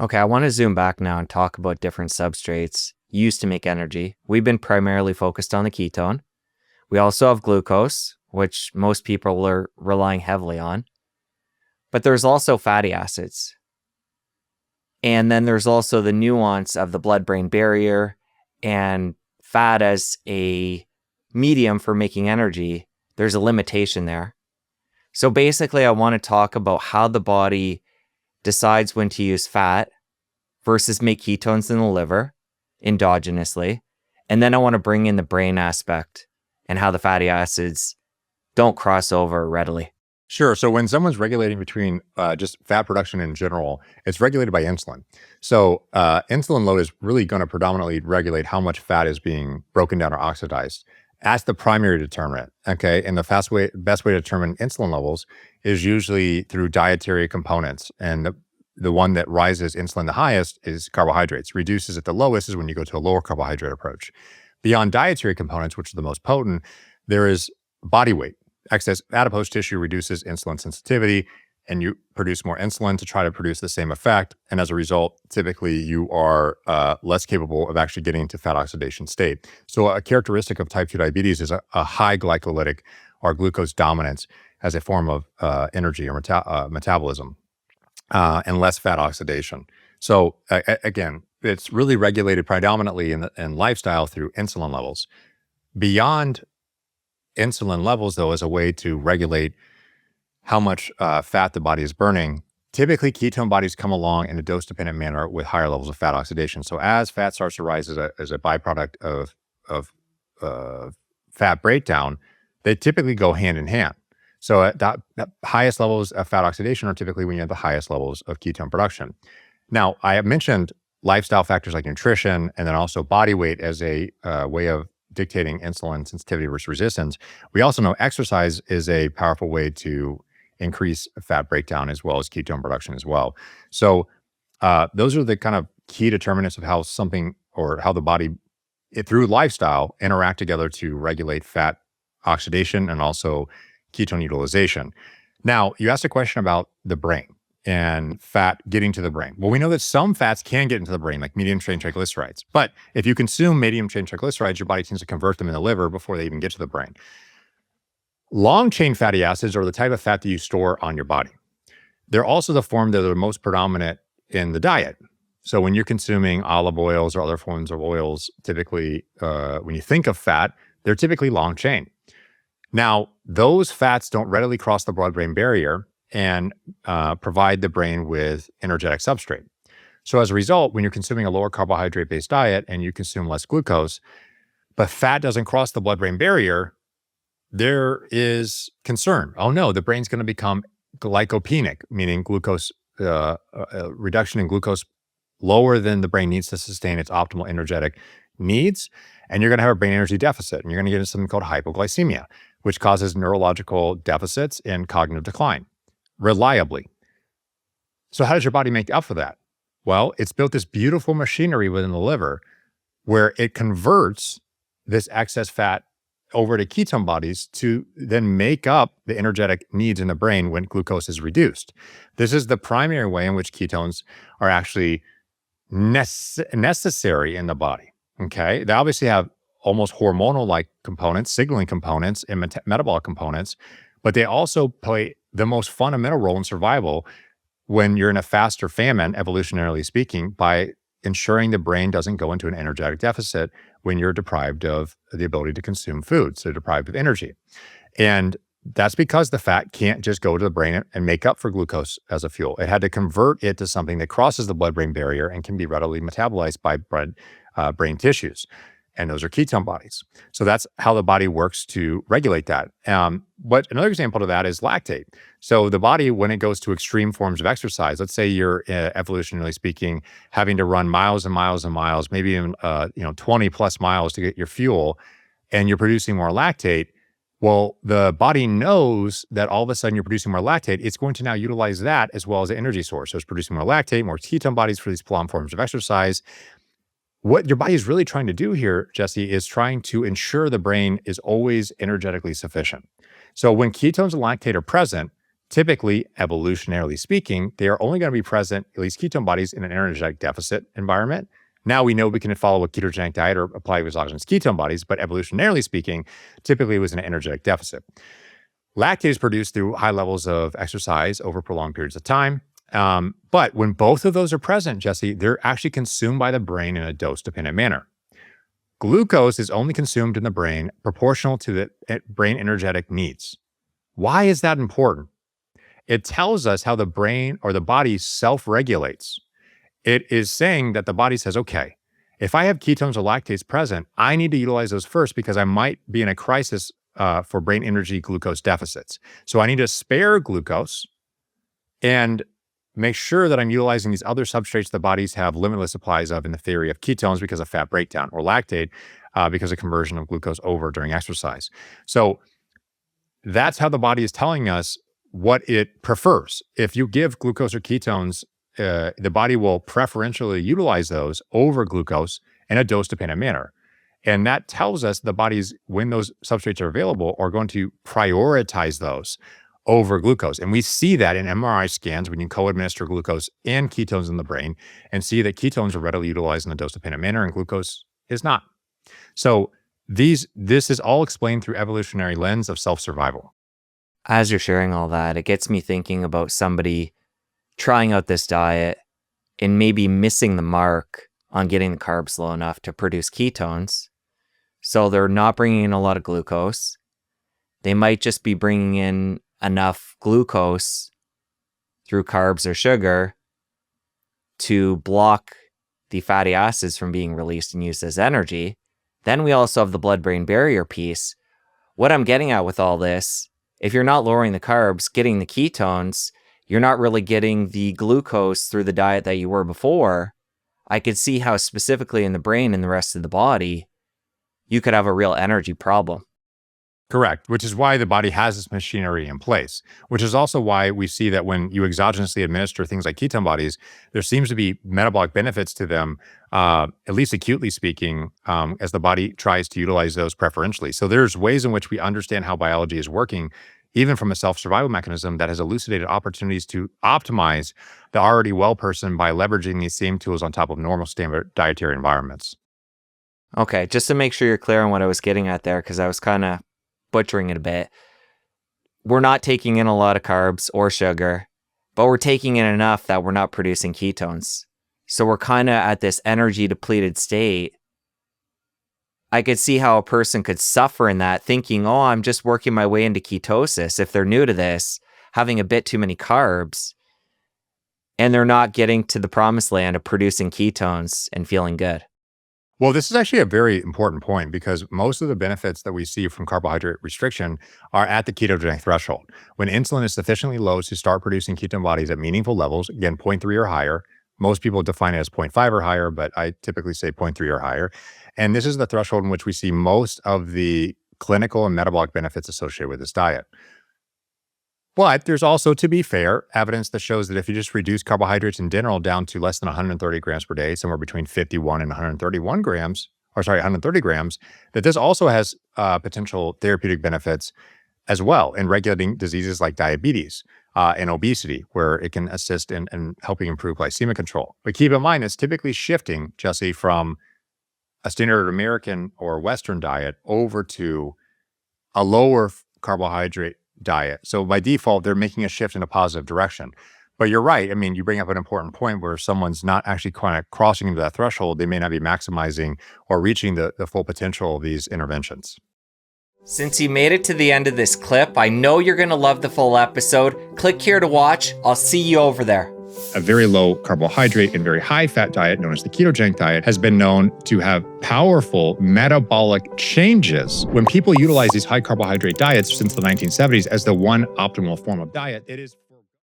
Okay, I want to zoom back now and talk about different substrates used to make energy. We've been primarily focused on the ketone. We also have glucose, which most people are relying heavily on. But there's also fatty acids. And then there's also the nuance of the blood-brain barrier and fat as a medium for making energy. There's a limitation there. So basically, I want to talk about how the body decides when to use fat versus make ketones in the liver endogenously. And then I want to bring in the brain aspect and how the fatty acids don't cross over readily. Sure. So when someone's regulating between just fat production in general, it's regulated by insulin. So insulin load is really going to predominantly regulate how much fat is being broken down or oxidized. That's the primary determinant. Okay. And the best way to determine insulin levels is usually through dietary components. And the one that rises insulin the highest is carbohydrates. Reduces at the lowest is when you go to a lower carbohydrate approach. Beyond dietary components, which are the most potent, there is body weight. Excess adipose tissue reduces insulin sensitivity, and you produce more insulin to try to produce the same effect. And as a result, typically you are less capable of actually getting into fat oxidation state. So a characteristic of type 2 diabetes is a high glycolytic or glucose dominance as a form of energy or metabolism, and less fat oxidation. So again, it's really regulated predominantly in lifestyle through insulin levels. Beyond insulin levels, though, as a way to regulate how much fat the body is burning, typically ketone bodies come along in a dose-dependent manner with higher levels of fat oxidation. So as fat starts to rise as a byproduct of fat breakdown, they typically go hand in hand. So at that highest levels of fat oxidation are typically when you have the highest levels of ketone production. Now, I have mentioned lifestyle factors like nutrition and then also body weight as a way of dictating insulin sensitivity versus resistance. We also know exercise is a powerful way to increase fat breakdown as well as ketone production as well. So those are the kind of key determinants of how something or how the body through lifestyle interact together to regulate fat oxidation and also ketone utilization. Now, you asked a question about the brain and fat getting to the brain. Well, we know that some fats can get into the brain, like medium-chain triglycerides. But if you consume medium-chain triglycerides, your body tends to convert them in the liver before they even get to the brain. Long-chain fatty acids are the type of fat that you store on your body. They're also the form that are most predominant in the diet. So when you're consuming olive oils or other forms of oils, typically, when you think of fat, they're typically long-chain. Now, those fats don't readily cross the blood-brain barrier and provide the brain with energetic substrate. So as a result, when you're consuming a lower carbohydrate-based diet and you consume less glucose, but fat doesn't cross the blood-brain barrier, there is concern. Oh no, the brain's going to become glycopenic, meaning glucose reduction in glucose lower than the brain needs to sustain its optimal energetic needs. And you're going to have a brain energy deficit, and you're going to get into something called hypoglycemia, which causes neurological deficits and cognitive decline reliably. So how does your body make up for that? Well, it's built this beautiful machinery within the liver where it converts this excess fat over to ketone bodies to then make up the energetic needs in the brain when glucose is reduced. This is the primary way in which ketones are actually necessary in the body. Okay. They obviously have almost hormonal-like components, signaling components, and metabolic components, but they also play the most fundamental role in survival when you're in a fast or famine, evolutionarily speaking, by ensuring the brain doesn't go into an energetic deficit when you're deprived of the ability to consume food, so deprived of energy. And that's because the fat can't just go to the brain and make up for glucose as a fuel. It had to convert it to something that crosses the blood-brain barrier and can be readily metabolized by brain tissues. And those are ketone bodies. So that's how the body works to regulate that. But another example of that is lactate. So the body, when it goes to extreme forms of exercise, let's say you're evolutionarily speaking, having to run miles and miles and miles, maybe even 20 plus miles to get your fuel, and you're producing more lactate. Well, the body knows that all of a sudden you're producing more lactate. It's going to now utilize that as well as an energy source. So it's producing more lactate, more ketone bodies for these prolonged forms of exercise. What your body is really trying to do here, Jesse, is trying to ensure the brain is always energetically sufficient. So when ketones and lactate are present, Typically, evolutionarily speaking, they are only going to be present, at least ketone bodies, in an energetic deficit environment. Now we know we can follow a ketogenic diet or apply exogenous ketone bodies, but evolutionarily speaking, typically it was an energetic deficit. Lactate is produced through high levels of exercise over prolonged periods of time. But when both of those are present, Jesse, they're actually consumed by the brain in a dose-dependent manner. Glucose is only consumed in the brain proportional to the brain energetic needs. Why is that important? It tells us how the brain or the body self-regulates. It is saying that the body says, okay, if I have ketones or lactates present, I need to utilize those first because I might be in a crisis for brain energy glucose deficits. So I need to spare glucose and make sure that I'm utilizing these other substrates the bodies have limitless supplies of in the theory of ketones because of fat breakdown, or lactate because of conversion of glucose over during exercise. So that's how the body is telling us what it prefers. If you give glucose or ketones, the body will preferentially utilize those over glucose in a dose-dependent manner. And that tells us the bodies, when those substrates are available, are going to prioritize those over glucose. And we see that in MRI scans when you co-administer glucose and ketones in the brain and see that ketones are readily utilized in a dose-dependent manner and glucose is not. So this is all explained through evolutionary lens of self-survival. As you're sharing all that, it gets me thinking about somebody trying out this diet and maybe missing the mark on getting the carbs low enough to produce ketones. So they're not bringing in a lot of glucose. They might just be bringing in enough glucose through carbs or sugar to block the fatty acids from being released and used as energy. Then we also have the blood-brain barrier piece. What I'm getting at with all this, if you're not lowering the carbs, getting the ketones, you're not really getting the glucose through the diet that you were before. I could see how specifically in the brain and the rest of the body, you could have a real energy problem. Correct, which is why the body has this machinery in place, which is also why we see that when you exogenously administer things like ketone bodies, there seems to be metabolic benefits to them, at least acutely speaking, as the body tries to utilize those preferentially. So there's ways in which we understand how biology is working, even from a self-survival mechanism that has elucidated opportunities to optimize the already well person by leveraging these same tools on top of normal standard dietary environments. Okay, just to make sure you're clear on what I was getting at there, because I was kind of butchering it a bit. We're not taking in a lot of carbs or sugar, but we're taking in enough that we're not producing ketones. So we're kind of at this energy depleted state. I could see how a person could suffer in that, thinking, oh, I'm just working my way into ketosis. If they're new to this, having a bit too many carbs, and they're not getting to the promised land of producing ketones and feeling good. Well, this is actually a very important point because most of the benefits that we see from carbohydrate restriction are at the ketogenic threshold. When insulin is sufficiently low to start producing ketone bodies at meaningful levels, again, 0.3 or higher. Most people define it as 0.5 or higher, but I typically say 0.3 or higher. And this is the threshold in which we see most of the clinical and metabolic benefits associated with this diet. But there's also, to be fair, evidence that shows that if you just reduce carbohydrates in general down to less than 130 grams per day, somewhere between 51 and 131 grams, 130 grams, that this also has potential therapeutic benefits as well in regulating diseases like diabetes and obesity, where it can assist in helping improve glycemic control. But keep in mind, it's typically shifting, Jesse, from a standard American or Western diet over to a lower carbohydrate diet. So by default, they're making a shift in a positive direction. But you're right. I mean, you bring up an important point where someone's not actually kind of crossing into that threshold. They may not be maximizing or reaching the full potential of these interventions. Since you made it to the end of this clip, I know you're going to love the full episode. Click here to watch. I'll see you over there. A very low carbohydrate and very high fat diet, known as the ketogenic diet, has been known to have powerful metabolic changes. When people utilize these high carbohydrate diets since the 1970s as the one optimal form of diet, it is